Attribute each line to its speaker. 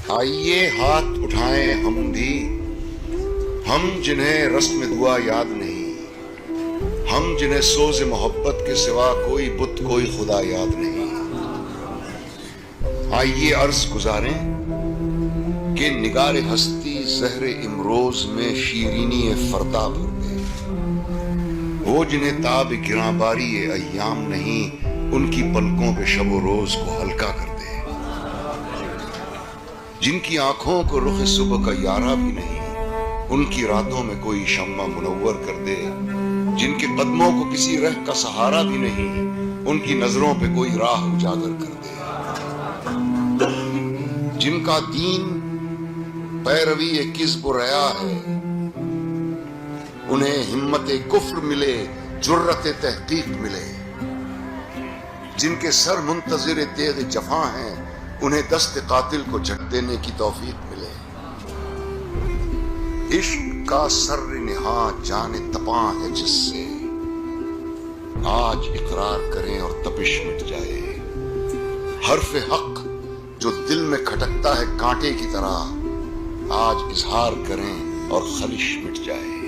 Speaker 1: آئیے ہاتھ اٹھائیں ہم بھی، ہم جنہیں رسم دعا یاد نہیں، ہم جنہیں سوز محبت کے سوا کوئی بت کوئی خدا یاد نہیں۔ آئیے عرض گزاریں کہ نگار ہستی زہر امروز میں شیرینی فردا بھر دے۔ وہ جنہیں تاب گراں باری ایام نہیں، ان کی پلکوں پہ شب و روز کو ہلکا کر دے۔ جن کی آنکھوں کو رخ صبح کا یارہ بھی نہیں، ان کی راتوں میں کوئی شمع منور کر دے۔ جن کے قدموں کو کسی رہ کا سہارا بھی نہیں، ان کی نظروں پہ کوئی راہ اجاگر کر دے۔ جن کا دین پیروی کذب و ریا ہے، انہیں ہمت کفر ملے، جرت تحقیق ملے۔ جن کے سر منتظر تیغ جفا ہیں، انہیں دست قاتل کو جھٹ دینے کی توفیق ملے۔ عشق کا سر نہاں جان تپاں ہے جس سے، آج اقرار کریں اور تپش مٹ جائے۔ حرف حق جو دل میں کھٹکتا ہے کانٹے کی طرح، آج اظہار کریں اور خلش مٹ جائے۔